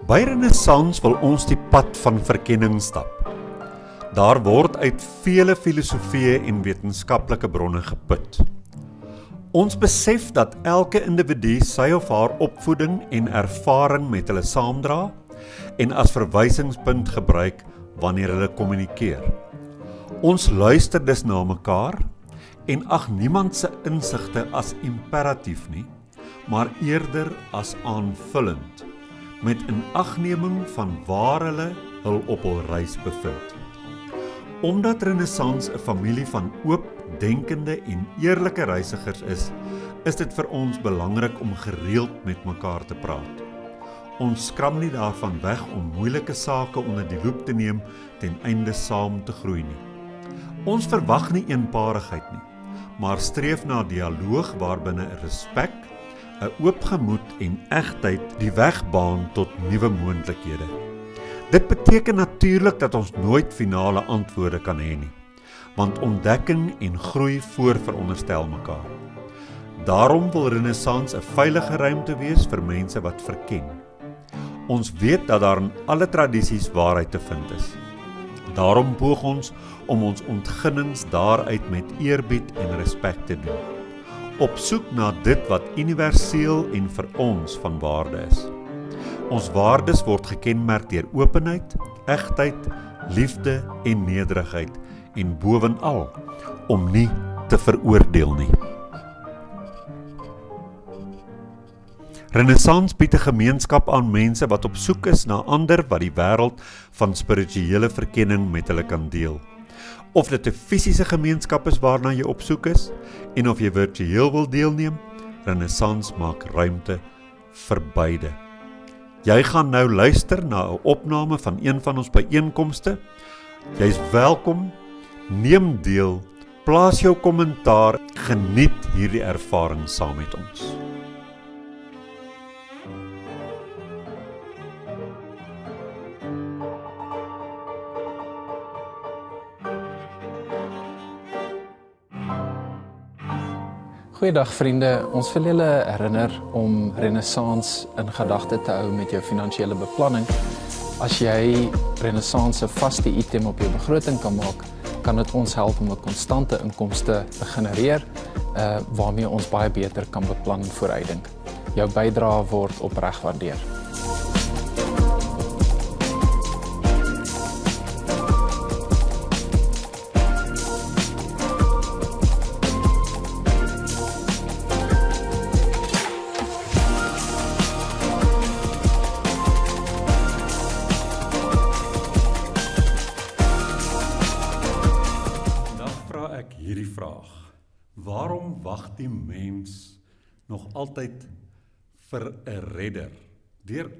By Renaissans wil ons die pad van verkenning stap. Daar word uit vele filosofieë en wetenskaplike bronne geput. Ons besef dat elke individu sy of haar opvoeding en ervaring met hulle saamdra en as verwysingspunt gebruik wanneer hulle kommunikeer. Ons luister dus na mekaar en ag niemand se insigte as imperatief nie, maar eerder as aanvullend, met inagneming van waar hulle hul op hul reis bevind. Omdat Renaissans 'n familie van oop, denkende en eerlike reisigers is dit vir ons belangrik om gereeld met mekaar te praat. Ons skram nie daarvan weg om moeilike sake onder die loep te neem ten einde saam te groei nie. Ons verwag nie eenparigheid nie, maar streef na dialoog waarbinne respek, 'n oop gemoed en egtheid die weg baan tot nuwe moontlikhede. Dit beteken natuurlik dat ons nooit finale antwoorde kan hê nie, want ontdekking en groei voorveronderstel mekaar. Daarom wil Renaissans 'n veilige ruimte wees vir mense wat verken. Ons weet dat daar in alle tradisies waarheid te vind is. Daarom poog ons om ons ontginnings daaruit met eerbied en respek te doen, op soek na dit wat universeel en vir ons van waarde is. Ons waardes word gekenmerk deur openheid, egtheid, liefde en nederigheid en bovenal om nie te veroordeel nie. Renaissans bied 'n gemeenskap aan mense wat op soek is na ander wat die wêreld van spirituele verkenning met hulle kan deel. Of dit 'n fisiese gemeenskap is waarna jy op soek is, en of jy virtueel wil deelneem, Renaissans maak ruimte vir beide. Jy gaan nou luister na 'n opname van een van ons byeenkomste. Jy's welkom, neem deel, plaas jou kommentaar, geniet hierdie ervaring saam met ons. Goeiedag vriende, ons wil julle herinner om Renaissans in gedagte te hou met jou finansiële beplanning. As jy Renaissans 'n vaste item op jou begroting kan maak, kan dit ons help om 'n konstante inkomste te genereer, waarmee ons baie beter kan beplan en vooruitdink. Jou bydrae word opreg waardeer. Hierdie vraag: waarom wag die mens nog altyd vir 'n redder deur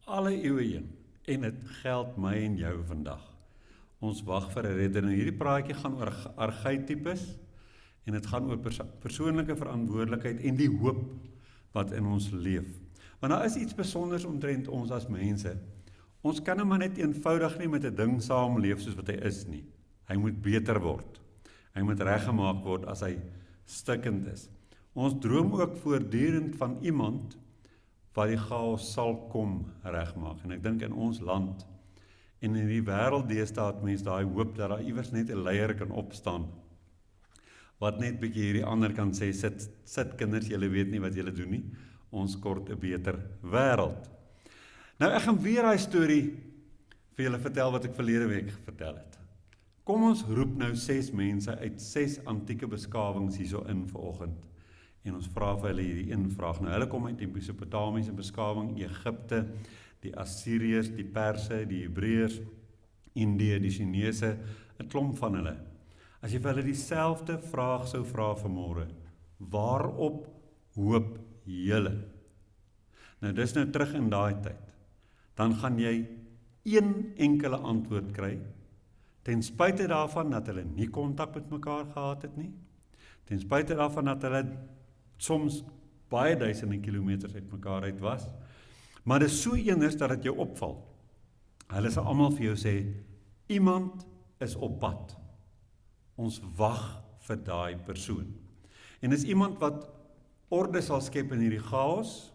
alle eeue heen? En dit geld my en jou vandag. Ons wag vir 'n redder. En hierdie praatjie gaan oor archetypes en dit gaan oor persoonlike verantwoordelikheid en die hoop wat in ons leef. Want daar is iets besonders omtrent ons as mense. Ons kan maar net eenvoudig nie met 'n ding saamleef soos wat hy is nie. Hy moet beter word. Hy moet reggemaak word as hy stikkend is. Ons droom ook voortdurend van iemand wat die chaos sal kom regmaak. En ek dink in ons land en in die wêreld deesdae het mense daai hoop dat daar iewers net 'n leier kan opstaan wat net bietjie hierdie ander kan sê, sit kinders, julle weet nie wat julle doen nie. Ons kort 'n beter wêreld. Nou ek gaan weer daai storie vir julle vertel wat ek verlede week vertel het. Kom ons roep nou 6 mense uit 6 antieke beskawings hierso in vanoggend. En ons vra vir hulle hierdie een vraag. Nou hulle kom uit die Mesopotamiese beskawing, Egipte, die Assiriërs, die Perse, die Hebreërs, Indië, die Chinese, 'n klomp van hulle. As jy vir hulle dieselfde vraag sou vra vanmôre, waarop hoop julle? Nou dis nou terug in daai tyd. Dan gaan jy een enkele antwoord kry. Ten spyte daarvan dat hulle nie kontak met mekaar gehad het nie, ten spyte daarvan dat hulle soms baie duisende kilometers uit mekaar uit was, maar dit is so eenders dat dit jou opval. Hulle sal almal vir jou sê, iemand is op pad. Ons wag vir daai persoon. En is iemand wat orde sal skep in hierdie chaos,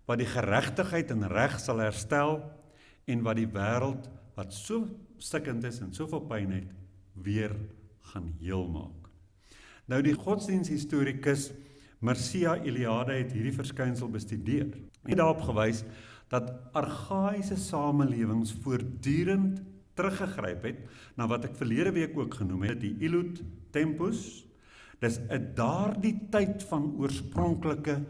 wat die geregtigheid en reg sal herstel en wat die wêreld wat so stikkend is en soveel pyn het, weer gaan heel maak. Nou die godsdienshistorikus Mircea Eliade het hierdie verskynsel bestudeer en daarop gewys dat argaïese samelewings voortdurend teruggegryp het na wat ek verlede week ook genoem het, die Elut Tempus. Dis 'n daardie tyd van oorspronklike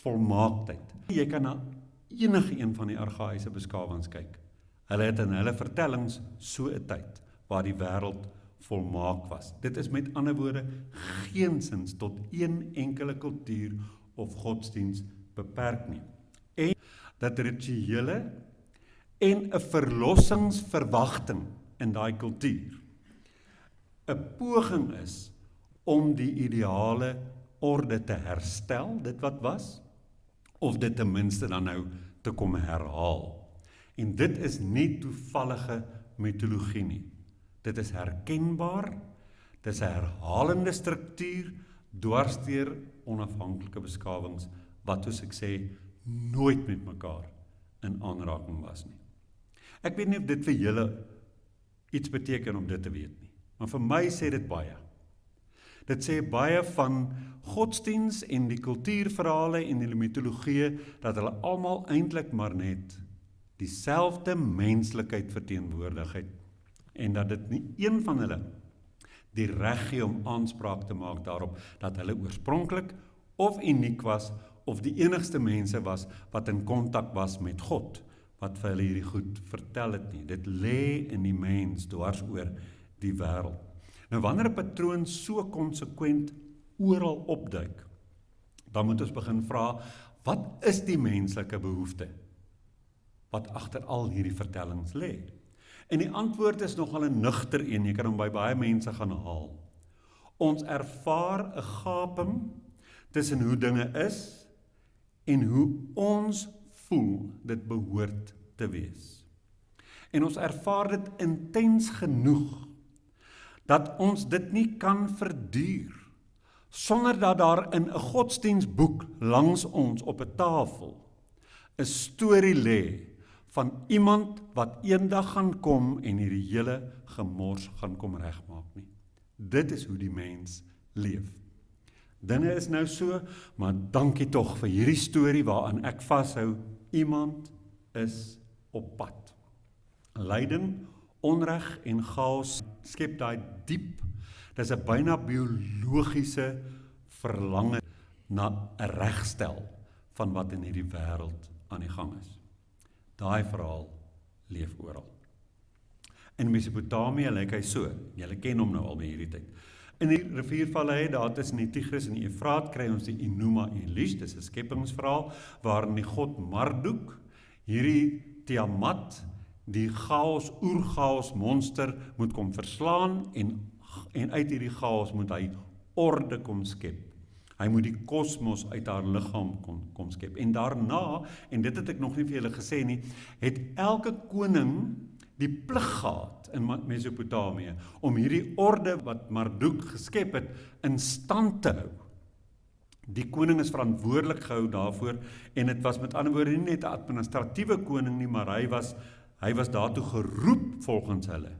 volmaaktheid. Jy kan na enige een van die argaïese beskawings kyk. Hulle het in hulle vertellings so 'n tyd waar die wêreld volmaak was. Dit is met ander woorde geensins tot een enkele kultuur of godsdiens beperk nie. En dat rituele en 'n verlossingsverwagting in daai kultuur 'n poging is om die ideale orde te herstel, dit wat was, of dit ten minste dan nou te kom herhaal. En dit is nie toevallige mitologie nie. Dit is herkenbaar, dit is 'n herhalende struktuur, dwarsteer onafhanklike beskawings, wat soos ek sê, nooit met mekaar in aanraking was nie. Ek weet nie of dit vir julle iets beteken om dit te weet nie, maar vir my sê dit baie. Dit sê baie van godsdiens en die kultuurverhale en die mitologie, dat hulle almal eintlik maar net dieselfde menslikheid verteenwoordigheid en dat dit nie een van hulle die reg gee om aanspraak te maak daarop dat hulle oorspronklik of uniek was of die enigste mense was wat in kontak was met God wat vir hulle hierdie goed vertel het nie. Dit lê in die mens dwars oor die wêreld. Nou wanneer 'n patroon so konsekwent oral opduik, dan moet ons begin vra, wat is die menslike behoefte wat agter al hierdie vertellings lê? En die antwoord is nogal 'n nugter een, jy kan hom by baie mense gaan haal. Ons ervaar 'n gaping tussen hoe dinge is en hoe ons voel dit behoort te wees. En ons ervaar dit intens genoeg dat ons dit nie kan verduur sonder dat daar in 'n godsdiensboek langs ons op 'n tafel 'n storie lê van iemand wat eendag gaan kom en hierdie hele gemors gaan kom regmaak nie. Dit is hoe die mens leef. Dinge is nou so, maar dankie tog vir hierdie storie waaraan ek vashou. Iemand is op pad. Lyding, onreg en chaos skep daai diep, dis 'n byna biologiese verlange na 'n regstel van wat in hierdie wêreld aan die gang is. Daai verhaal leef oral. In Mesopotamië lyk hy so, julle ken hom nou al by hierdie tyd. In die riviervallei, daar tussen die Tigris en die Efraat, kry ons die Enuma Elish, dis 'n skepingsverhaal, waarin die god Marduk, hierdie Tiamat, die chaos, oerchaos monster, moet kom verslaan, en uit hierdie chaos moet hy orde kom skep. Hy moet die kosmos uit haar liggaam kom skep. En daarna, en dit het ek nog nie vir julle gesê nie, het elke koning die plig gehad in Mesopotamië om hierdie orde wat Marduk geskep het in stand te hou. Die koning is verantwoordelik gehou daarvoor en dit was met ander woorde nie net 'n administratiewe koning nie, maar hy was daartoe geroep volgens hulle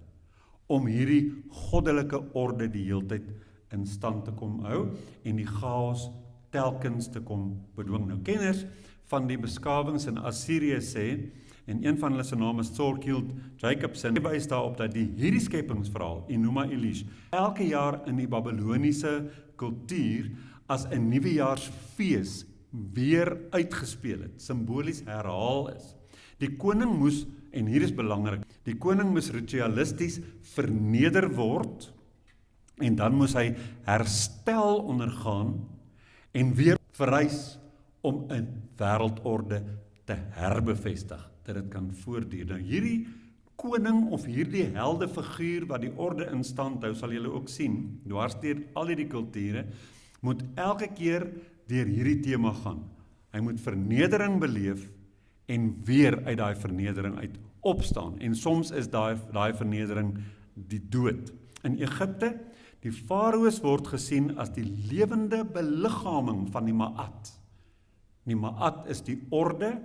om hierdie goddelike orde die heeltyd in stand te kom hou en die chaos telkens te kom bedwing. Nou kenners van die beskawings in Assirië sê, en een van hulle se naam is Thorkild Jacobson, hy wys daarop dat hierdie skepingsverhaal, Enuma Elish, elke jaar in die Babyloniese kultuur as 'n nuwejaarsfees weer uitgespeel het, simbolies herhaal is. Die koning moes, en hier is belangrik, die koning moes ritualisties verneder word, en dan moes hy herstel ondergaan, en weer verrys om 'n wêreldorde te herbevestig, dat dit kan voortduur. Nou hierdie koning of hierdie helde figuur wat die orde in stand hou, sal julle ook sien, dwarsteer al hierdie kulture, moet elke keer deur hierdie tema gaan. Hy moet vernedering beleef en weer uit daai vernedering uit opstaan. En soms is daai vernedering die dood. In Egipte, die farao's word gesien as die lewende beliggaaming van die Ma'at. Die Ma'at is die orde,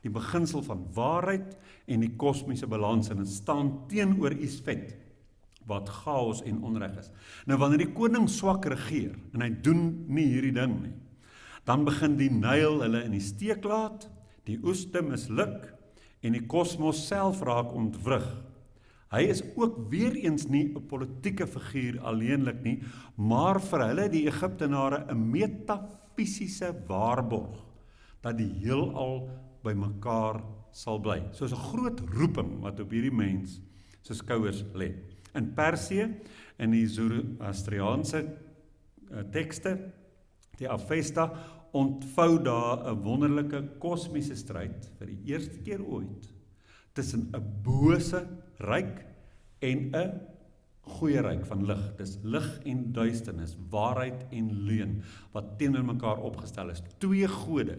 die beginsel van waarheid en die kosmiese balans, en dit staan teenoor Isvet, wat chaos en onreg is. Nou wanneer die koning swak regeer, en hy doen nie hierdie ding nie, dan begin die Nyl hulle in die steek laat, die oeste misluk, en die kosmos self raak ontwrig. Hy is ook weer eens nie 'n politieke figuur alleenlik nie, maar vir hulle die Egiptenare 'n metafisiese waarborg, dat die heelal by mekaar sal bly. Soos 'n groot roeping wat op hierdie mens se skouers lê. In Persië, in die Zoroastriaanse tekste, die Avesta, ontvou daar 'n wonderlike kosmiese stryd vir die eerste keer ooit tussen 'n bose ryk en 'n goeie ryk van lig. Dis lig en duisternis, waarheid en leuen wat teenoor mekaar opgestel is. Twee gode,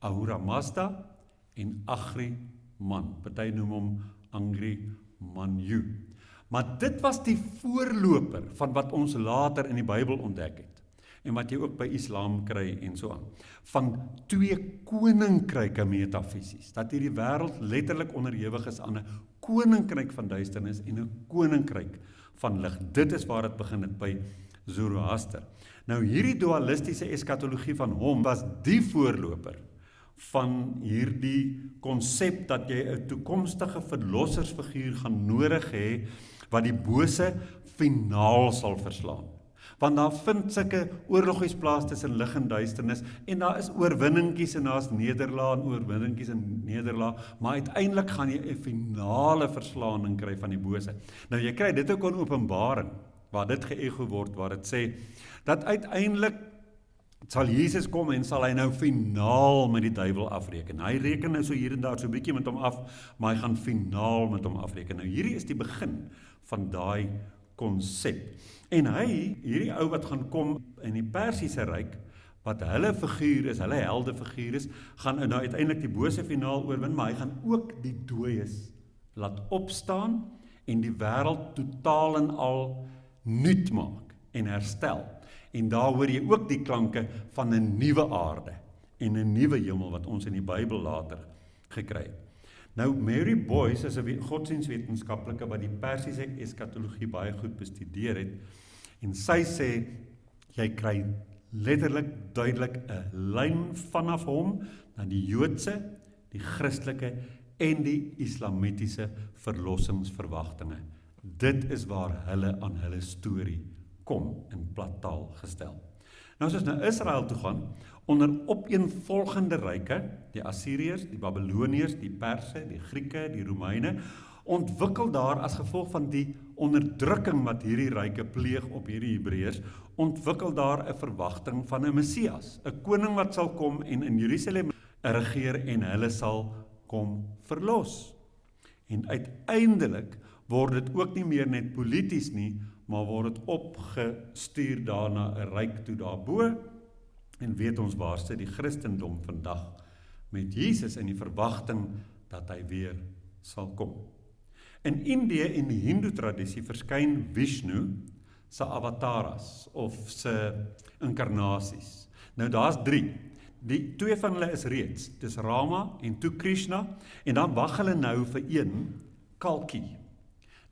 Ahura Mazda en Ahriman. Party noem hom Angri Manju. Maar dit was die voorloper van wat ons later in die Bybel ontdek het. En wat jy ook by Islam kry en so aan. Van twee koninkryke metafisies. Dat hierdie wêreld letterlik onderhewig is aan 'n koninkryk van duisternis en 'n koninkryk van lig. Dit is waar dit begin het by Zoroaster. Nou hierdie dualistiese eskatologie van hom was die voorloper van hierdie konsep dat jy 'n toekomstige verlossersfiguur gaan nodig hê wat die bose finaal sal verslaan. Want daar vind sulke oorlogies plaas tussen lig en duisternis, en daar is oorwinningkies en daar's nederlae en oorwinningkies en nederlae, maar uiteindelik gaan jy 'n finale verslaaning kry van die bose. Nou jy kry dit ook in Openbaring, waar dit geëgo word, waar dit sê, dat uiteindelik sal Jesus kom en sal hy nou finaal met die duiwel afreken. Hy reken nou so hier en daar so 'n bietjie met hom af, maar hy gaan finaal met hom afreken. Nou hierdie is die begin van daai konsep. En hierdie ou wat gaan kom in die Persiese ryk, wat hulle figuur is, hulle heldefiguur is, gaan nou uiteindelik die bose finaal oorwin, maar hy gaan ook die dooies laat opstaan en die wêreld totaal en al nuut maak en herstel. En daar hoor jy ook die klanke van 'n nuwe aarde en 'n nuwe hemel wat ons in die Bybel later gekry het. Nou Mary Boyce is 'n godsdienstwetenskaplike wat die Persiese eskatologie baie goed bestudeer het, en sy sê jy kry letterlik duidelik 'n lyn vanaf hom na die Joodse, die Christelike en die Islamitiese verlossingsverwagtinge. Dit is waar hulle aan hulle storie kom in plattaal gestel. Nou as ons na Israel toe gaan, onder opeenvolgende ryke, die Assiriërs, die Babiloniërs, die Perse, die Grieke, die Romeine, ontwikkel daar as gevolg van die onderdrukking wat hierdie ryke pleeg op hierdie Hebreërs, ontwikkel daar 'n verwagting van 'n Messias, 'n koning wat sal kom en in Jerusalem regeer en hulle sal kom verlos. En uiteindelik word dit ook nie meer net polities nie, maar word dit opgestuur daarna 'n ryk toe daarbo, en weet ons waar sit die Christendom vandag met Jesus in die verwagting dat hy weer sal kom. In Indië en die Hindu tradisie verskyn Vishnu se avataras of se inkarnasies. Nou daar's 3. Die 2 van hulle is reeds, dis Rama en toe Krishna, en dan wag hulle nou vir een, Kalki.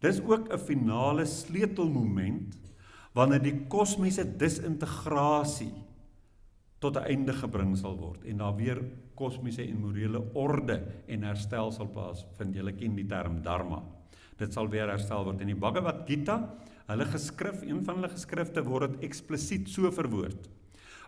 Dis ook 'n finale sleutelmoment wanneer die kosmiese disintegrasie tot 'n einde gebring sal word en daar weer kosmiese en morele orde en herstel sal plaasvind. Julle ken die term dharma. Dit sal weer herstel word. In die Bhagavad Gita, hulle geskrif, een van hulle geskrifte word dit eksplisiet so verwoord.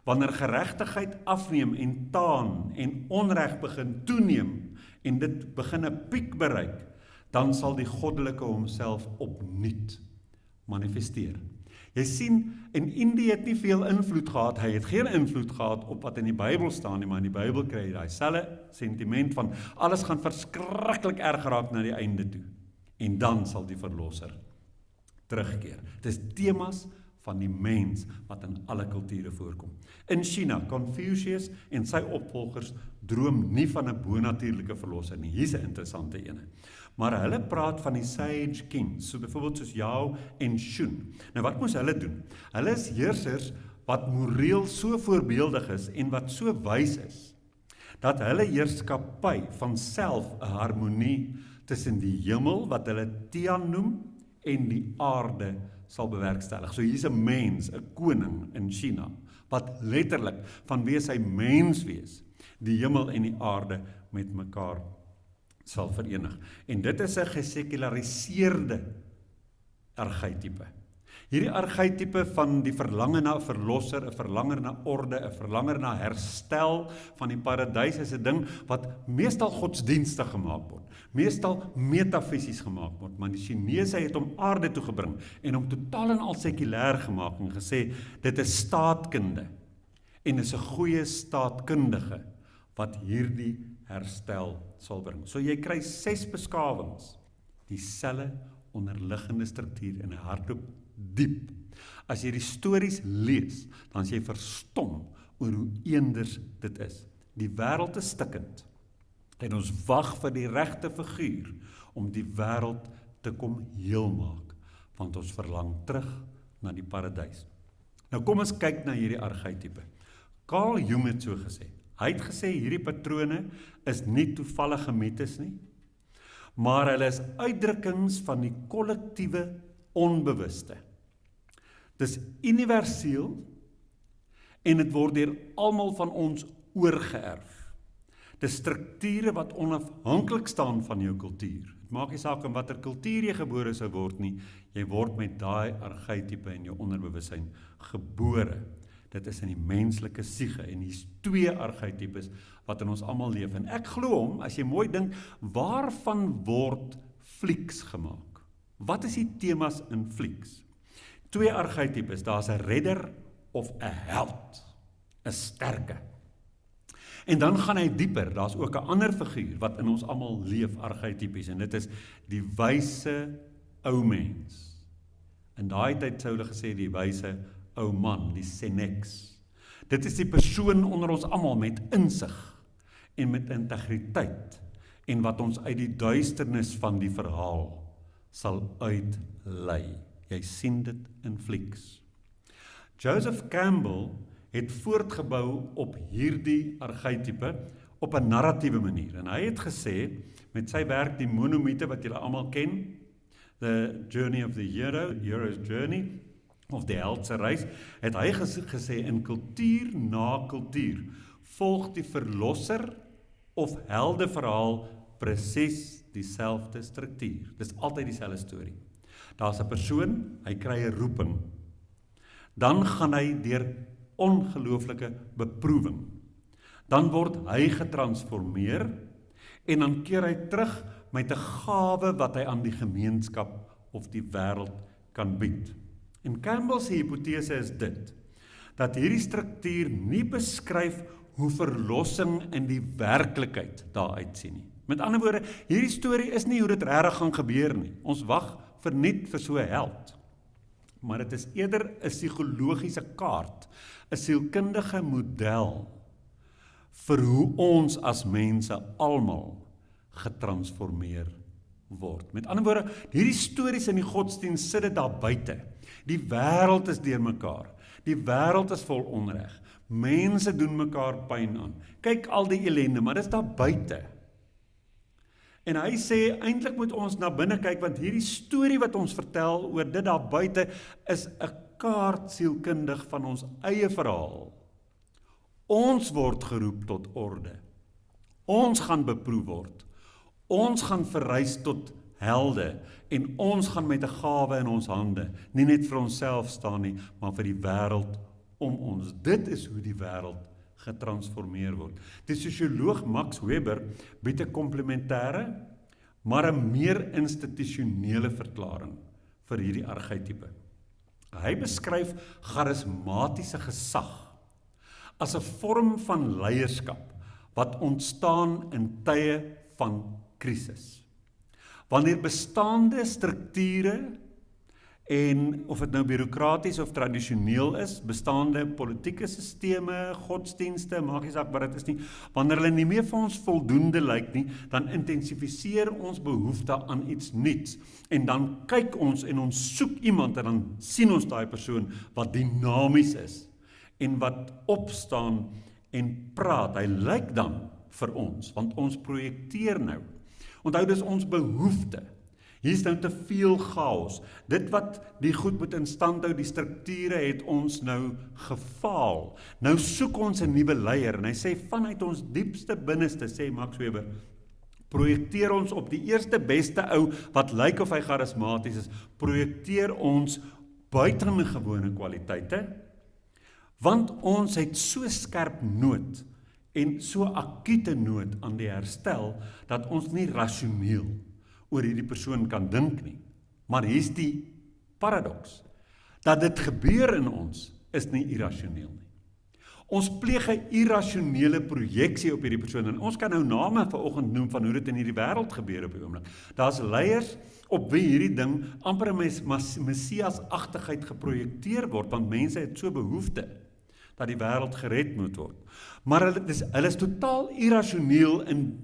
Wanneer geregtigheid afneem en taan en onreg begin toeneem en dit begin 'n piek bereik, dan sal die goddelike homself opnuut manifesteer. Jy sien, in Indië het nie veel invloed gehad, hy het geen invloed gehad op wat in die Bybel staan nie, maar in die Bybel kry jy daai selfe sentiment van alles gaan verskriklik erg raak na die einde toe. En dan sal die verlosser terugkeer. Dit is temas van die mens wat in alle kulture voorkom. In China, Confucius en sy opvolgers droom nie van 'n bonatuurlike verlosser nie. Hier's 'n interessante ene. Maar hulle praat van die sage kings, so byvoorbeeld soos Yao en Shun. Nou wat moes hulle doen? Hulle is heersers wat moreel so voorbeeldig is en wat so wys is, dat hulle heerskappy van self 'n harmonie tussen die hemel, wat hulle Tian noem, en die aarde sal bewerkstellig. So hier's 'n mens, 'n koning in China, wat letterlik vanweë sy mens wees, die hemel en die aarde met mekaar sal verenig. En dit is 'n gesekulariseerde archetype. Hierdie archetype van die verlange na 'n verlosser, 'n verlanger na orde, 'n verlanger na herstel van die paradys is 'n ding wat meestal godsdienstig gemaak word, meestal metafisies gemaak word, maar die Chinese het hom aarde toe gebring en hom totaal en al sekulêr gemaak en gesê, dit is staatkunde en is 'n goeie staatkundige wat hierdie herstel sal bring. So jy kry 6 beskawings, dieselfde onderliggende struktuur en 'n hardloop diep. As jy die stories lees, dan is jy verstom oor hoe eenders dit is. Die wêreld is stikkend en ons wag vir die regte figuur om die wêreld te kom heel maak, want ons verlang terug na die paradys. Nou kom ons kyk na hierdie archetype. Carl Jung het so gesê. Hy het gesê hierdie patrone is nie toevallige mites nie, maar hulle is uitdrukkings van die kollektiewe onbewuste. Dis universeel en dit word deur almal van ons oorgeerf. Dis strukture wat onafhanklik staan van jou kultuur. Dit maak nie saak in watter kultuur jy gebore sou word nie, jy word met daai archetype in jou onderbewussyn gebore. Dit is in die menslike siege en hier's 2 archetypes wat in ons almal leef. En ek glo hom, as jy mooi dink, waarvan word flieks gemaak? Wat is die temas in flieks? 2 archetypes, daar's 'n redder of 'n held, 'n sterke. En dan gaan hy dieper, daar's ook 'n ander figuur wat in ons almal leef archetypies en dit is die wyse ou mens. In daai tyd sou hulle gesê die wyse ou man, die Senex. Dit is die persoon onder ons almal met insig en met integriteit en wat ons uit die duisternis van die verhaal sal uitlei. Jy sien dit in flieks. Joseph Campbell het voortgebou op hierdie archetype op 'n narratiewe manier. En hy het gesê, met sy werk die monomite wat julle almal ken, The Journey of the Hero, Hero's Journey, of die held se reis, het hy gesê, in kultuur na kultuur, volg die verlosser of helde verhaal presies dieselfde struktuur. Dis altyd dieselfde storie. Daar's 'n persoon, hy kry 'n roeping. Dan gaan hy deur ongelooflike beproewing. Dan word hy getransformeer en dan keer hy terug met 'n gawe wat hy aan die gemeenskap of die wêreld kan bied. En Campbell se hipotese is dit, dat hierdie struktuur nie beskryf hoe verlossing in die werklikheid daar uitsien nie. Met ander woorde, hierdie storie is nie hoe dit regtig gaan gebeur nie. Ons wag verniet vir so 'n held. Maar dit is eerder 'n psigologiese kaart, 'n sielkundige model vir hoe ons as mense almal getransformeer word. Met ander woorde, hierdie stories in die godsdienst sit dit daar buite. Die wêreld is deurmekaar. Die wêreld is vol onreg. Mense doen mekaar pyn aan. Kyk al die ellende, maar dit is daar buite. En hy sê, eintlik moet ons na binne kyk, want hierdie storie wat ons vertel oor dit daar buite, is 'n kaart sielkundig van ons eie verhaal. Ons word geroep tot orde. Ons gaan beproef word. Ons gaan verrys tot helde, en ons gaan met 'n gawe in ons hande, nie net vir onsself staan nie, maar vir die wêreld om ons. Dit is hoe die wêreld getransformeer word. Die sosioloog Max Weber bied 'n komplementêre, maar 'n meer institusionele verklaring vir hierdie archetype. Hy beskryf charismatiese gesag as 'n vorm van leierskap wat ontstaan in tye van krisis. Wanneer bestaande strukture en of dit nou bureaukraties of tradisioneel is, bestaande politieke sisteme, godsdienste, maak nie saak wat dit is nie, wanneer hulle nie meer vir ons voldoende lyk nie, dan intensifiseer ons behoefte aan iets nuuts. En dan kyk ons en ons soek iemand en dan sien ons daai persoon wat dinamies is en wat opstaan en praat. Hy lyk dan vir ons, want ons projekteer nou. Onthou, dis ons behoefte. Hier is nou te veel chaos. Dit wat die goed moet in stand hou, die strukture het ons nou gefaal. Nou soek ons 'n nuwe leier, en hy sê vanuit ons diepste binneste, sê Max Weber, projekteer ons op die eerste beste ou, wat lyk of hy charismaties is, projekteer ons buitengewone kwaliteite, want ons het so skerp nood, en so akute nood aan die herstel, dat ons nie rasioneel oor hierdie persoon kan dink nie. Maar hier is die paradoks, dat dit gebeur in ons, is nie irrasioneel nie. Ons pleeg 'n irrasionele projeksie op hierdie persoon, en ons kan nou name vanoggend noem van hoe dit in hierdie wêreld gebeur op die oomblik. Daar's leiers op wie hierdie ding amper 'n Messias-agtigheid geprojekteer word, want mense het so behoefte dat die wêreld gered moet word. Maar hulle is totaal irrasioneel in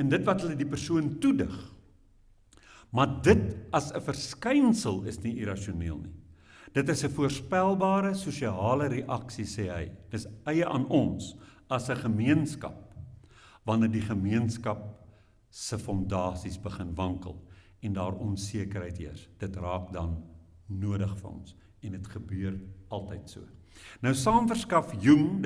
dit wat hulle die persoon toedig. Maar dit as 'n verskynsel is nie irrasioneel nie. Dit is 'n voorspelbare sosiale reaksie, sê hy. Dis eie aan ons as 'n gemeenskap, wanneer die gemeenskap se fondasies begin wankel en daar onsekerheid heers. Dit raak dan nodig vir ons, en dit gebeur altyd so. Nou saam verskaf Jung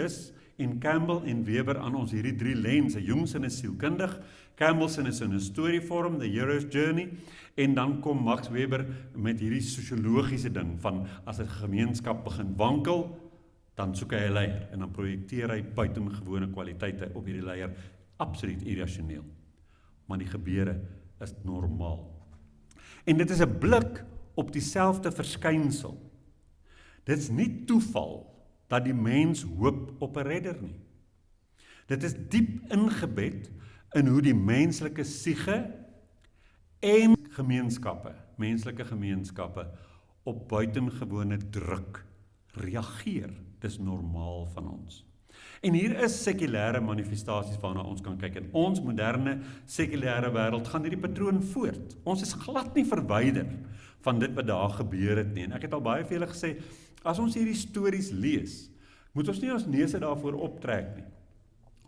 en Campbell en Weber aan ons hierdie drie lense. Jung se is sielkundig, Campbell se is in 'n storievorm, The Hero's Journey, en dan kom Max Weber met hierdie sosiologiese ding van as 'n gemeenskap begin wankel, dan soek hy 'n leier en dan projekteer hy buitengewone kwaliteite op hierdie leier, absoluut irrasioneel. Maar die gebeure is normaal. En dit is 'n blik op dieselfde verskynsel. Dit is nie toeval dat die mens hoop op 'n redder nie. Dit is diep ingebed in hoe die menslike siege en menslike gemeenskappe op buitengewone druk reageer. Dis normaal van ons. En hier is sekulêre manifestasies waarna ons kan kyk. In ons moderne sekulêre wêreld gaan hierdie patroon voort. Ons is glad nie verwyder van dit wat daar gebeur het nie. En ek het al baie vir julle gesê, as ons hierdie stories lees, moet ons nie ons neuse daarvoor optrek nie.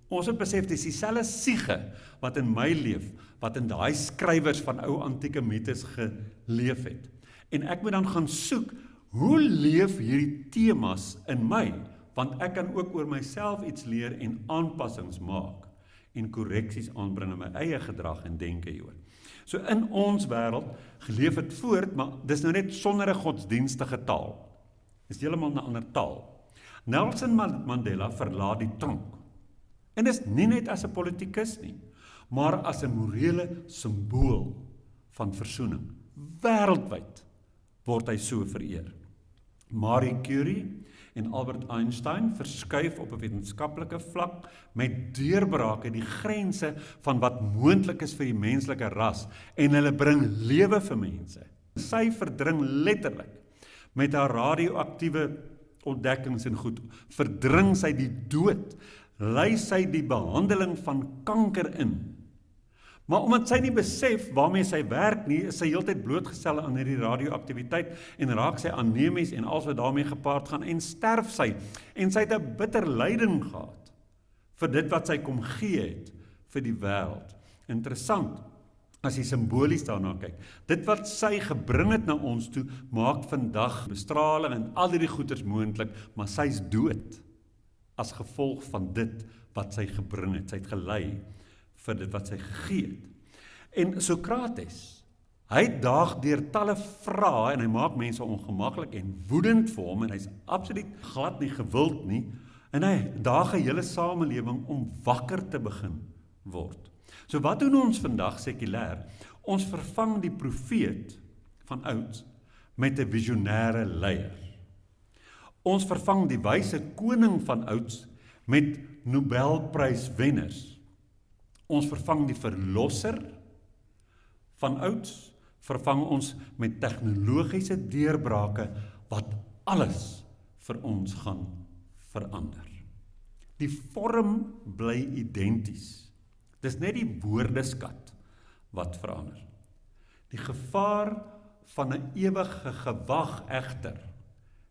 Ons het besef, dis dieselfde siege wat in my leef, wat in daai skrywers van ou antieke mites geleef het. En ek moet dan gaan soek, hoe leef hierdie temas in my? Want ek kan ook oor myself iets leer en aanpassings maak en korreksies aanbring in my eie gedrag en denke hieroor. So in ons wêreld geleef het voort, maar dis nou net sonder 'n godsdienstige taal. Dis heeltemal 'n ander taal. Nelson Mandela verlaat die tronk. En dis nie net as 'n politikus nie, maar as 'n morele simbool van versoening. Wêreldwyd word hy so vereer. Marie Curie en Albert Einstein verskuif op 'n wetenskaplike vlak met deurbrake die grense van wat moontlik is vir die menslike ras, en hulle bring lewe vir mense. Sy verdring letterlik met haar radioaktiewe ontdekkings en goed, verdring sy die dood, lei sy die behandeling van kanker in. Maar omdat sy nie besef waarmee sy werk nie, is sy heeltyd blootgestel aan hierdie radioaktiwiteit en raak sy anemies en alles wat daarmee gepaard gaan en sterf sy. En sy het 'n bitter lyding gehad vir dit wat sy kom gee het vir die wêreld. Interessant, as jy simbolies daarna kyk. Dit wat sy gebring het na ons toe, maak vandag bestraling en al hierdie goeders moontlik, maar sy's dood as gevolg van dit wat sy gebring het. Sy het gelei vir dit wat sy gegee het. En Sokrates, hy daag deur talle vrae en hy maak mense ongemaklik en woedend vir hom en hy's absoluut glad nie gewild nie en hy daag 'n hele samelewing om wakker te begin word. So wat doen ons vandag sekulêr? Ons vervang die profeet van ouds met 'n visionêre leier. Ons vervang die wyse koning van ouds met Nobelpryswenners. Ons vervang die verlosser van ouds, vervang ons met tegnologiese deurbrake wat alles vir ons gaan verander. Die vorm bly identies. Dis net die woordeskat wat verander. Die gevaar van 'n ewige gewag egter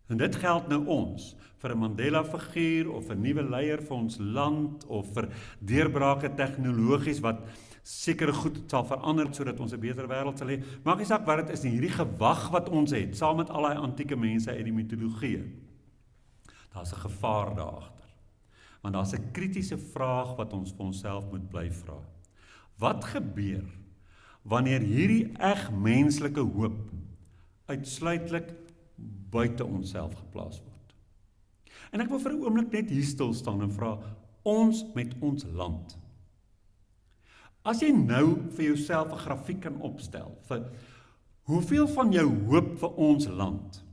En dit geld nou ons, vir 'n Mandela-figuur, of 'n nuwe leier vir ons land, of vir deurbrake tegnologies, wat sekere goed sal verander, sodat ons 'n beter wêreld sal hê. Maak nie saak wat dit is nie, hierdie gewag wat ons het, saam met al die antieke mense uit die mitologie, daar's 'n gevaar daagter. Want daar's 'n kritiese vraag wat ons vir onsself moet bly vra. Wat gebeur wanneer hierdie eg menslike hoop uitsluitlik buite onsself geplaas word? En ek wil vir 'n oomblik net hier stil staan en vra, ons met ons land. As jy nou vir jouself 'n grafiek kan opstel, vir hoeveel van jou hoop vir ons land,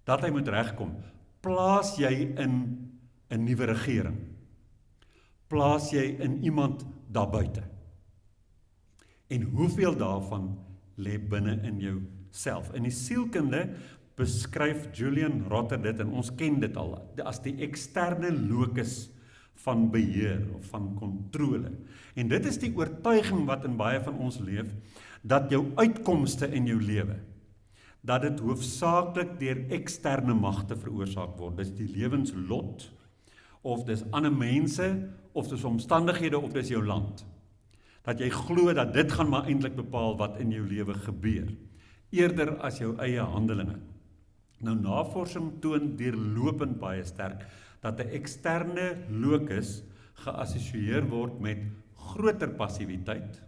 dat hy moet regkom, plaas jy in 'n nuwe regering? Plaas jy in iemand daarbuiten? En hoeveel daarvan lê binne in jouself? In die sielkunde beskryf Julian Rotter dit, en ons ken dit al, as die eksterne locus van beheer of van kontrole. En dit is die oortuiging wat in baie van ons leef, dat jou uitkomste in jou lewe, dat dit hoofsaaklik deur eksterne magte veroorsaak word. Dis die lewenslot, of dis ander mense, of dis omstandighede, of dis jou land. Dat jy glo dat dit gaan maar eintlik bepaal wat in jou lewe gebeur, eerder as jou eie handelinge. Nou, navorsing toon deurlopend baie sterk dat 'n eksterne locus geassosieer word met groter passiwiteit,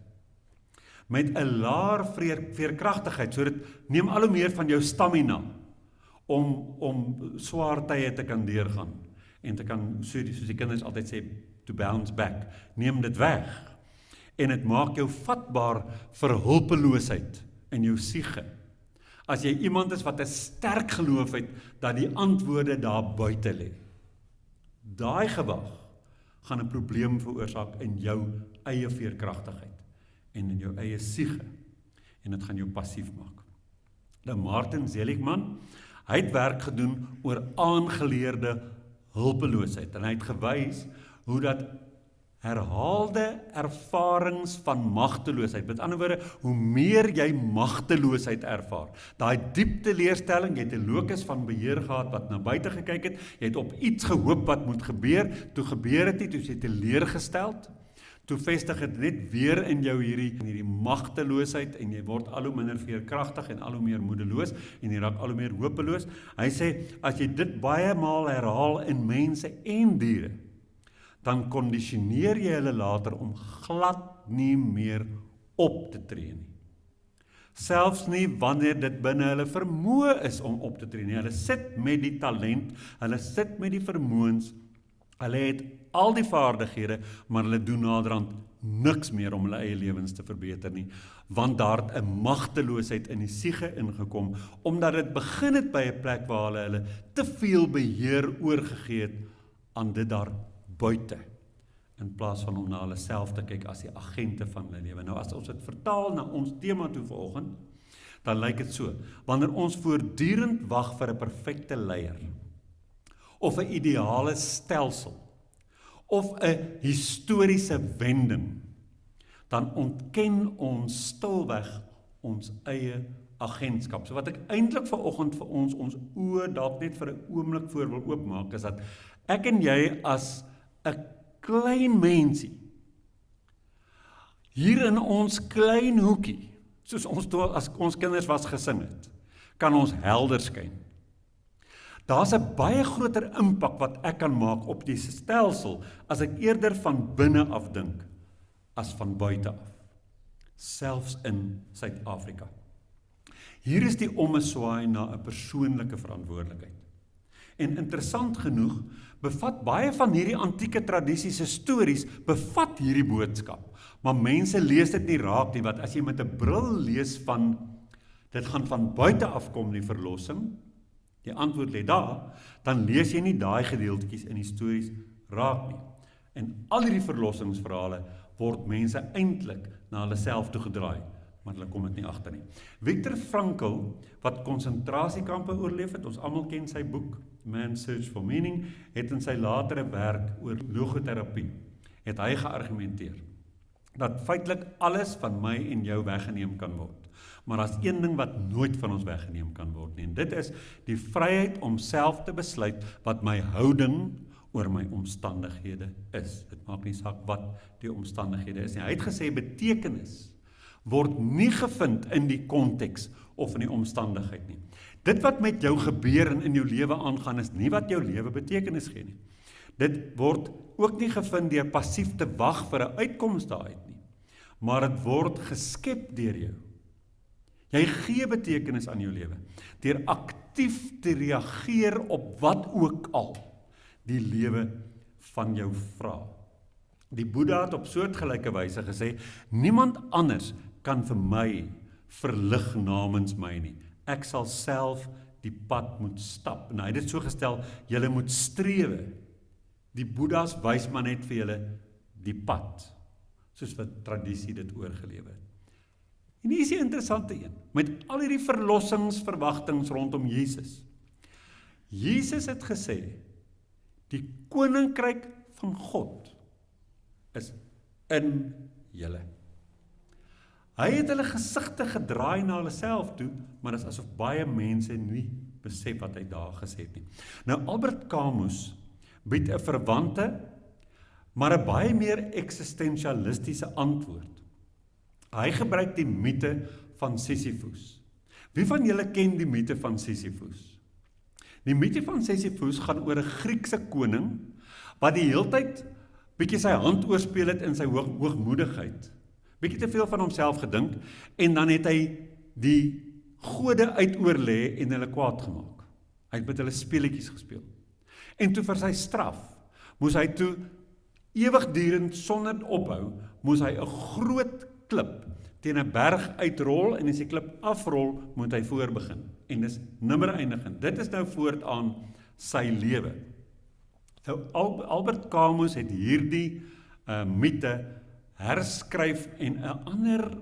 met 'n laer veerkragtigheid, so dit neem al hoe meer van jou stamina om swaar tye te kan deurgaan en te kan, soos die kinders altyd sê, to bounce back. Neem dit weg. En dit maak jou vatbaar vir hulpeloosheid in jou siege. As jy iemand is wat 'n sterk geloof het dat die antwoorde daar buite lê. Daai gewag gaan 'n probleem veroorsaak in jou eie veerkragtigheid en in jou eie siege. En dit gaan jou passief maak. Nou, Martin Seligman, hy het werk gedoen oor aangeleerde hulpeloosheid, en hy het gewys hoe dat herhaalde ervarings van magteloosheid, met ander woorde, hoe meer jy magteloosheid ervaar, daai diep teleurstelling, jy het 'n locus van beheer gehad wat na buite gekyk het, jy het op iets gehoop wat moet gebeur, toe gebeur het nie, toe is jy teleurgesteld, toe vestig het net weer in jou hierdie magteloosheid, en jy word al hoe minder veerkragtig en al hoe meer moedeloos, en jy raak al hoe meer hopeloos. Hy sê, as jy dit baie maal herhaal in mense en diere, dan kondisioneer jy hulle later om glad nie meer op te tree nie. Selfs nie wanneer dit binne hulle vermoë is om op te tree nie. Hulle sit met die talent, hulle sit met die vermoëns, hulle het al die vaardighede, maar hulle doen naderhand niks meer om hulle eie lewens te verbeter nie, want daar het 'n magteloosheid in die siege ingekom, omdat dit begin het by 'n plek waar hulle te veel beheer oorgegee het aan dit daar buite, in plaas van om na hulle self te kyk as die agente van hulle lewe. Nou, as ons dit vertaal na ons tema toe vanoggend, dan lyk dit so, wanneer ons voortdurend wag vir 'n perfekte leier, of 'n ideale stelsel, of 'n historiese wending, dan ontken ons stilweg ons eie agentskap. So wat ek eintlik vanoggend vir ons oë dalk net vir 'n oomblik voor wil oopmaak, is dat ek en jy as 'n klein mensie, hier in ons klein hoekie, soos as ons kinders was gesing het, kan ons helder skyn. Daar's 'n baie groter impak wat ek kan maak op die stelsel, as ek eerder van binne af dink, as van buite af. Selfs in Suid-Afrika. Hier is die ommeswaai na 'n persoonlike verantwoordelikheid. En interessant genoeg, bevat baie van hierdie antieke tradisiese stories, bevat hierdie boodskap. Maar mense lees dit nie raak nie, want as jy met 'n bril lees van, dit gaan van buite afkom die verlossing, die antwoord lê daar, dan lees jy nie daai gedeeltjies in die stories raak nie. En al hierdie verlossingsverhale word mense eintlik na hulle self toe gedraai, maar hulle kom dit nie agter nie. Viktor Frankl, wat konsentrasiekampe oorleef het, ons almal ken sy boek, Man's Search for Meaning, het in sy latere werk oor logoterapie, het hy geargumenteer, dat feitelik alles van my en jou weggeneem kan word. Maar daar's een ding wat nooit van ons weggeneem kan word nie. En dit is die vryheid om self te besluit wat my houding oor my omstandighede is. Dit maak nie saak wat die omstandighede is nie. Hy het gesê betekenis word nie gevind in die konteks of in die omstandigheid nie. Dit wat met jou gebeur en in jou lewe aangaan is nie wat jou lewe betekenis gee nie. Dit word ook nie gevind deur passief te wag vir 'n uitkoms daaruit nie. Maar dit word geskep deur jou. Jy gee betekenis aan jou lewe deur aktief te reageer op wat ook al die lewe van jou vra. Die Boeddha het op soortgelyke wyse gesê, niemand anders kan vir my verlig namens my nie. Ek sal self die pad moet stap. En hy het dit so gestel, julle moet strewe. Die Boeddhas wys maar net vir julle die pad, soos wat tradisie dit oorgelewe het. En hier is die interessante een, met al hierdie verlossingsverwagtings rondom Jesus. Jesus het gesê, die koninkryk van God is in julle. Hy het hulle gesigte gedraai na hulle self toe, maar dit is asof baie mense nie besef wat hy daar gesê het nie. Nou Albert Camus bied 'n verwante, maar 'n baie meer eksistensialistiese antwoord. Hy gebruik die mite van Sisyphus. Wie van julle ken die mite van Sisyphus? Die mite van Sisyphus gaan oor 'n Griekse koning wat die heeltyd bietjie sy hand oorspeel het in sy hoogmoedigheid. Bietjie te veel van homself gedink en dan het hy die gode uitoorlê en hulle kwaad gemaak. Hy het met hulle speletjies gespeel. En toe vir sy straf moes hy toe ewigdurend sonder ophou, moes hy 'n groot klip teen 'n berg uitrol en as die klip afrol, moet hy voorbegin. En dis nimmer eindigend. Dit is nou voortaan sy lewe. Nou Albert Camus het hierdie mite herskryf en 'n ander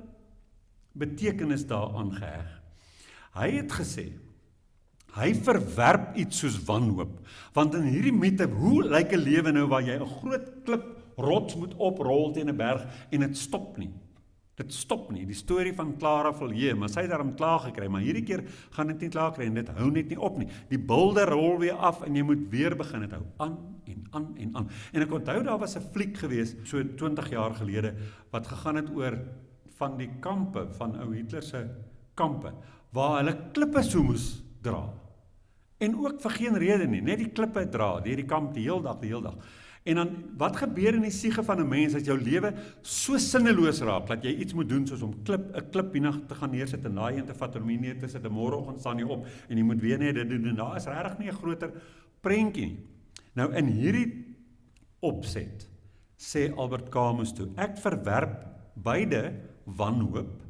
betekenis daaraan geheg. Hy het gesê, hy verwerp iets soos wanhoop, want in hierdie mite, hoe lyk 'n lewe nou waar jy 'n groot klip rots moet oprol teen 'n berg en dit stop nie. Dit stop nie, die storie van Clara Villiers, maar sy het daarom klaar gekry, maar hierdie keer gaan dit nie klaar kry en dit hou net nie op nie. Die bulde rol weer af en jy moet weer begin, dit hou aan en aan en aan. En ek onthou daar was 'n fliek gewees, so 20 jaar gelede, wat gegaan het oor van die kampe, van ou Hitler se kampe, waar hulle klippe so moes dra. En ook vir geen rede nie, net die klippe dra, deur die kamp die heel dag. En dan, wat gebeur in die siege van 'n mens as jou lewe so sinneloos raak, dat jy iets moet doen soos om 'n klip hiernag te gaan neersit en daai een te vat om hier neer te sit, en môreoggend staan jy op en jy moet weer net dit doen, en daar is regtig nie 'n groter prentjie nie. Nou in hierdie opset sê Albert Camus toe, ek verwerp beide wanhoop,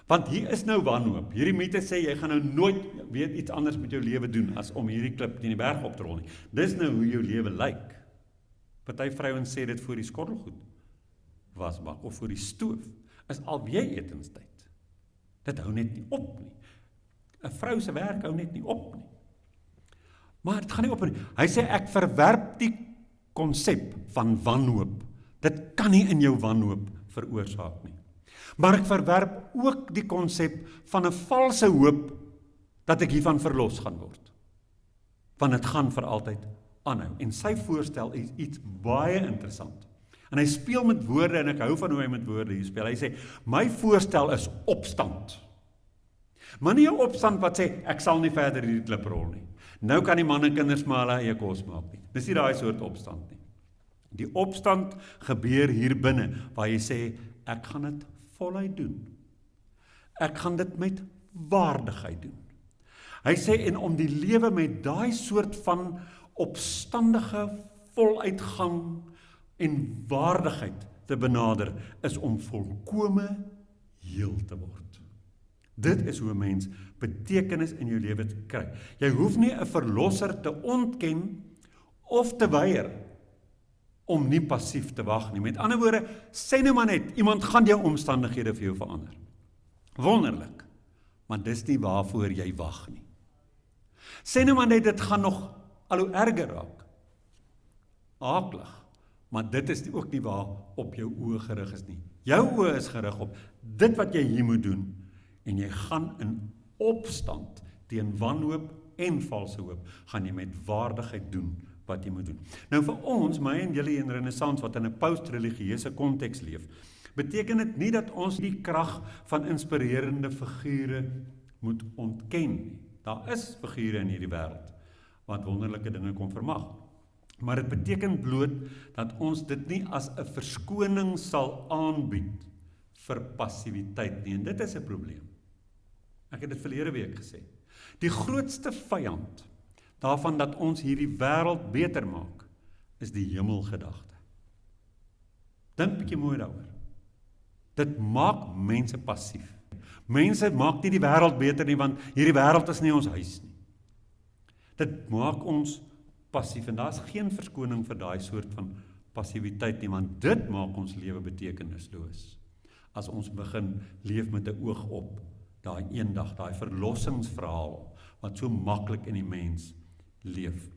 want hier is nou wanhoop. Hierdie mite sê jy gaan nou nooit weer iets anders met jou lewe doen as om hierdie klip teen die berg op te rol nie. Dis nou hoe jou lewe lyk. Party vrouens sê dit voor die skottelgoed wasbak of voor die stoof is alweer etenstyd. Dit hou net nie op nie. 'n Vrou se werk hou net nie op nie. Maar dit gaan nie op nie. Hy sê ek verwerp die konsep van wanhoop. Dit kan nie in jou wanhoop veroorsaak nie. Maar ek verwerp ook die konsep van 'n valse hoop dat ek hiervan verlos gaan word. Want dit gaan vir altyd aanhou. En sy voorstel is iets baie interessant. En hy speel met woorde en ek hou van hoe hy met woorde hier speel. Hy sê, my voorstel is opstand. Maar nie 'n opstand wat sê, ek sal nie verder hierdie klip rol nie. Nou kan die man en kinders maar hulle eie kos maak nie. Dis nie daai soort opstand nie. Die opstand gebeur hier binne, waar jy sê, ek gaan dit voluit doen. Ek gaan dit met waardigheid doen. Hy sê, en om die lewe met daai soort van opstandige voluitgang en waardigheid te benader, is om volkome heel te word. Dit is hoe 'n mens betekenis in jou lewe te kry. Jy hoef nie 'n verlosser te ontken of te weier om nie passief te wag nie. Met ander woorde, sê nou maar net, iemand gaan jou omstandighede vir jou verander. Wonderlik, maar dis nie waarvoor jy wag nie. Sê nou maar net, dit gaan nog al hoe erger raak. Aaklig, maar dit is ook nie waar op jou oë gerig is nie. Jou oë is gerig op dit wat jy hier moet doen, en jy gaan in opstand teen wanhoop en valse hoop, gaan jy met waardigheid doen wat jy moet doen. Nou vir ons, my en julle in Renaissance, wat in 'n post-religieuse konteks leef, beteken dit nie dat ons die krag van inspirerende figure moet ontken nie. Daar is figure in hierdie wêreld wat wonderlike dinge kon vermag. Maar dit beteken bloot dat ons dit nie as 'n verskoning sal aanbied vir passiwiteit nie. En dit is 'n probleem. Ek het dit verlede week gesê. Die grootste vyand daarvan dat ons hierdie wêreld beter maak, is die hemelgedagte. Dink bietjie mooi daaroor. Dit maak mense passief. Mense maak nie die wêreld beter nie, want hierdie wêreld is nie ons huis nie. Dit maak ons passief, en daar is geen verskoning vir daai soort van passiwiteit nie, want dit maak ons lewe betekenisloos. As ons begin leef met 'n oog op daai eendag, daai verlossingsverhaal, wat so maklik in die mens leef.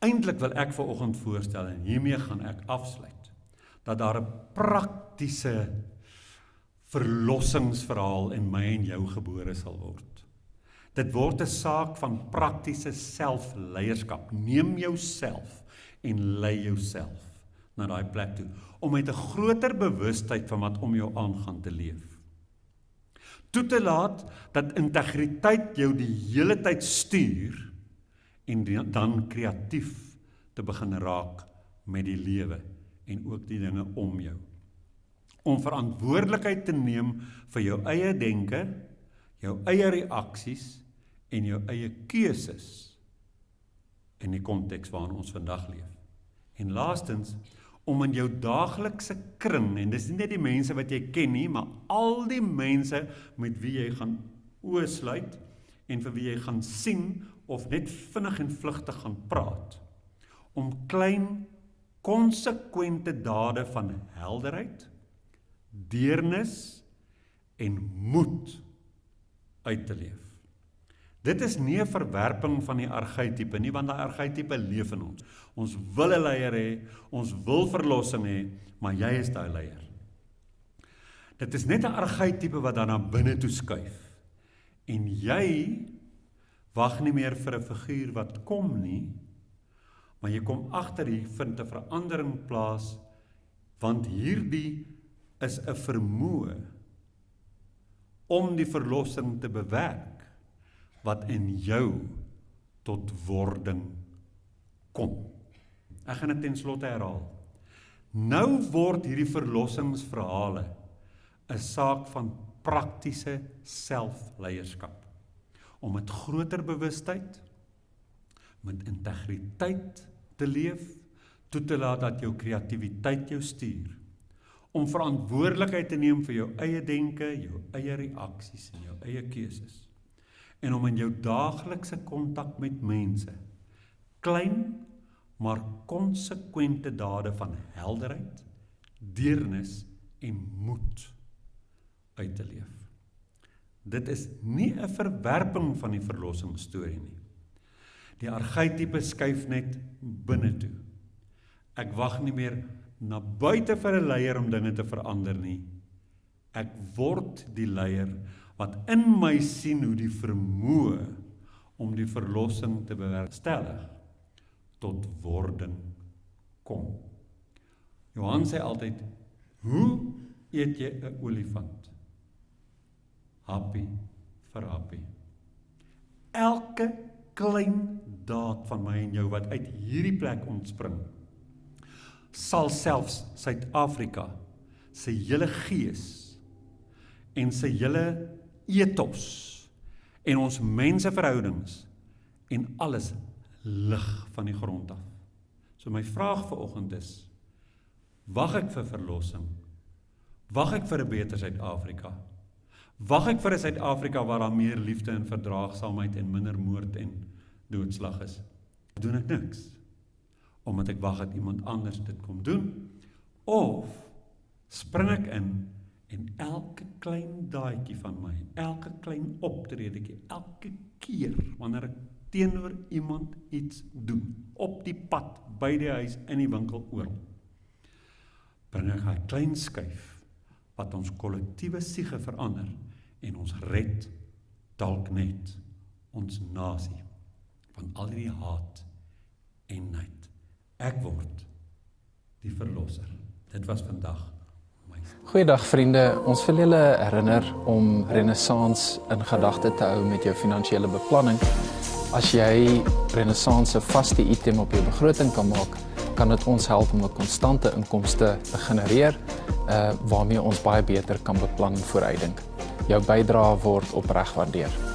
Eintlik wil ek vanoggend voorstel, en hiermee gaan ek afsluit, dat daar 'n praktiese verlossingsverhaal in my en jou gebore sal word. Dit word 'n saak van praktiese selfleierskap. Neem jouself en lei jouself na daai plek toe, om met 'n groter bewustheid van wat om jou aangaan te leef. Toe te laat dat integriteit jou die hele tyd stuur, en dan kreatief te begin raak met die lewe en ook die dinge om jou. Om verantwoordelikheid te neem vir jou eie denke, jou eie reaksies en jou eie keuses in die konteks waarin ons vandag leef. En laastens, om in jou daaglikse kring, en dis nie net die mense wat jy ken nie, maar al die mense met wie jy gaan oosluit en vir wie jy gaan sien of net vinnig en vlugtig gaan praat, om klein, konsekwente dade van helderheid, deernis en moed uit te leef. Dit is nie 'n verwerping van die archetype nie, want die archetype leef in ons. Ons wil 'n leier hê, ons wil verlossing hê, maar jy is daai leier. Dit is net 'n archetype wat dan na binne toe skuif. En jy wag nie meer vir 'n figuur wat kom nie, maar jy kom agter, hier vind 'n verandering plaas, want hierdie is 'n vermoë om die verlossing te bewerk, wat in jou tot wording kom. Ek gaan dit ten slotte herhaal. Nou word hierdie verlossingsverhale 'n saak van praktiese selfleierskap. Om met groter bewustheid, met integriteit te leef, toe te laat dat jou kreatiwiteit jou stuur. Om verantwoordelikheid te neem vir jou eie denke, jou eie reaksies en jou eie keuses. En om in jou daaglikse kontak met mense, klein, maar konsekwente dade van helderheid, deernis en moed uit te leef. Dit is nie 'n verwerping van die verlossingsstorie nie. Die archetype skuif net binne toe. Ek wag nie meer na buite vir 'n leier om dinge te verander nie. Ek word die leier wat in my sien hoe die vermoë om die verlossing te bewerkstellig tot wording kom. Johan sê altyd, hoe eet jy 'n olifant? Happie vir happie. Elke klein daad van my en jou wat uit hierdie plek ontspring, sal selfs Suid-Afrika sy hele gees en sy hele ethos en ons menseverhoudings en alles lig van die grond af. So my vraag vanoggend is, wag ek vir verlossing? Wag ek vir 'n beter Suid-Afrika? Wag ek vir 'n Suid-Afrika waar daar meer liefde en verdraagsaamheid en minder moord en doodslag is? Doen ek niks, omdat ek wag dat iemand anders dit kom doen? Of spring ek in en elke klein daadjie van my, elke klein optredetjie, elke keer wanneer ek teenoor iemand iets doen, op die pad, by die huis, in die winkel, oral, bring ek 'n klein skuif wat ons kollektiewe siege verander en ons red dalk net ons nasie van al die haat en nait. Ek word die verlosser. Dit was vandag my. Goeiedag vriende, ons wil julle herinner om Renaissance in gedagte te hou met jou finansiële beplanning. As jy Renaissance 'n vaste item op jou begroting kan maak, kan dit ons help om 'n konstante inkomste te genereer, waarmee ons baie beter kan beplan en vooruitdink. Jou bydrae word opreg waardeer.